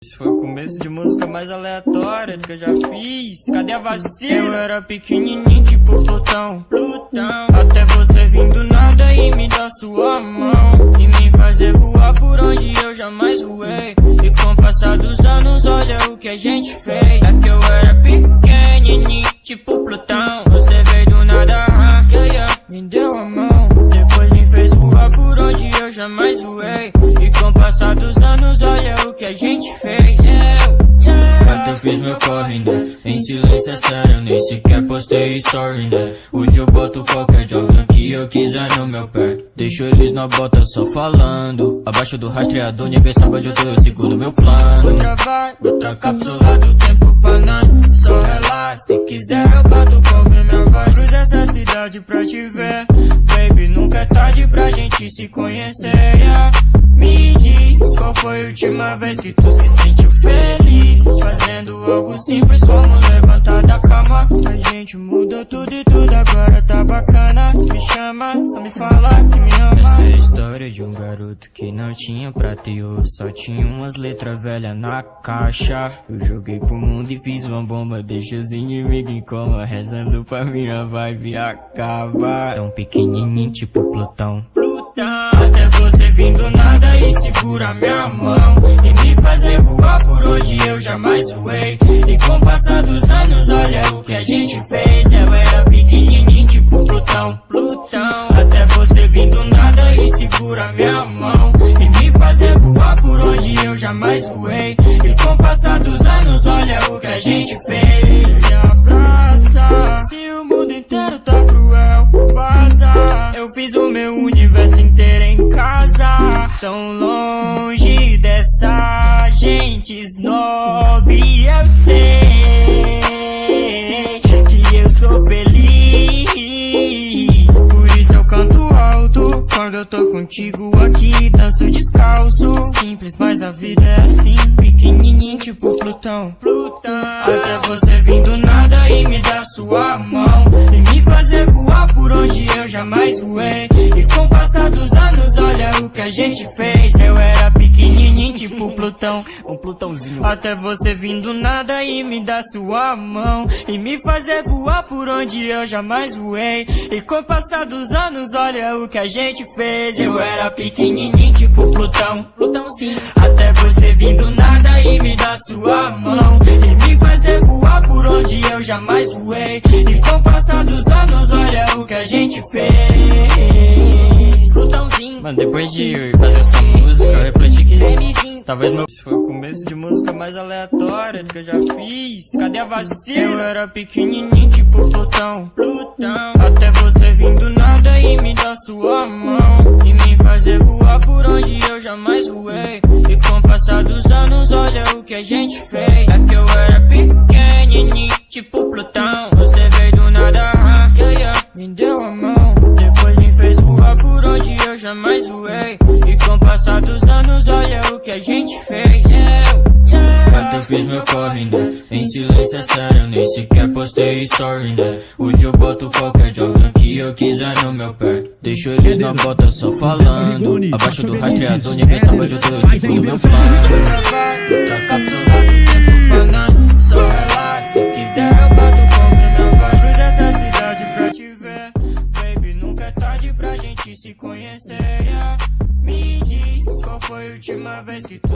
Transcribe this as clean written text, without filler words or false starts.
Esse foi o começo de música mais aleatória que eu já fiz. Cadê a vacina? Eu era pequenininho tipo Plutão. Até você vir do nada e me dar sua mão e me fazer voar por onde eu jamais voei. E com o passar dos anos, olha o que a gente fez. É que eu era pequenininho tipo Plutão. Você veio do nada, me deu a mão. Depois me fez voar por onde eu jamais voei. E com o passar dos anos, olha o que a gente fez. Quando eu fiz meu corre, né? Em silêncio é sério, nem sequer postei story, né? Hoje eu boto qualquer Jordan que eu quiser no meu pé. Deixo eles na bota só falando. Abaixo do rastreador, ninguém sabe onde eu tô, eu sigo no meu plano. Outra cápsula do tempo pra nada. Só relaxa, se quiser eu canto com minha voz. Cruza essa cidade pra te ver, baby, nunca é tarde pra gente se conhecer. Me diz, qual foi a última vez que tu se sentiu feliz? Fazendo algo simples como levantar da cama. A gente mudou tudo e tudo agora tá bacana. Me chama, só me fala que me ama. Essa é a história de um garoto que não tinha prata e ouro, só tinha umas letras velhas na caixa. Eu joguei pro mundo e fiz uma bomba, deixa os inimigos em coma, rezando pra minha vibe acabar. Tão pequenininho tipo Plutão. Até você vir do nada e segura minha mão e me fazer voar por onde eu jamais voei. E com o passar dos anos, olha o que a gente fez. Eu era pequenininho tipo Plutão. Até você vir do nada e segura minha mão e me fazer voar por onde eu jamais voei. E com o passar dos anos, olha o que a gente fez. Se abraça, se o mundo inteiro tá cruel, vaza. Eu fiz o meu universo inteiro em casa, tão longe dessa gente snob. Eu sei que eu sou feliz, por isso eu canto alto. Quando eu tô contigo aqui, danço descalço. Simples, mas a vida é assim, pequenininho tipo Plutão. Até você vir do nada e me dar sua mão e me fazer voar por onde eu jamais voei. E com o passar dos anos, olha o que a gente fez. Eu era pequenininho tipo Plutão, um Plutãozinho. Até você vir do nada e me dar sua mão e me fazer voar por onde eu jamais voei. E com o passar dos anos, olha o que a gente fez. Eu era pequenininho tipo Plutãozinho. Até você vir do nada e me dar sua mão e me fazer voar por onde eu jamais voei. E com o passar dos anos, olha o que a gente fez. Plutãozinho. Mano, depois de fazer essa música, eu refleti que talvez esse foi o começo de música mais aleatória que eu já fiz. Cadê a vacina? Eu era pequenininho tipo Plutão. Até você vir do nada e me dar sua mão e me fazer voar por onde eu jamais voei. E com o passar dos anos, olha o que a gente fez. É que eu era pequenininho tipo Plutão. Você veio do nada, me deu a mão. Depois me fez voar por onde eu jamais voei. E com o passar dos anos, olha o que a gente fez. Quando eu fiz meu corre, né? Em silêncio é sério, nem sequer postei story, né? Hoje eu boto qualquer Jordan que eu quiser no meu pé. Deixo eles na bota só falando. Abaixo do rastreador, ninguém sabe onde eu tô, eu sigo no meu plano. Outra cápsula do tempo pra nada. Só relaxa, se quiser eu canto com minha voz. Cruza essa cidade pra te ver, baby, nunca é tarde pra gente se conhecer. Me diz, qual foi a última vez que tu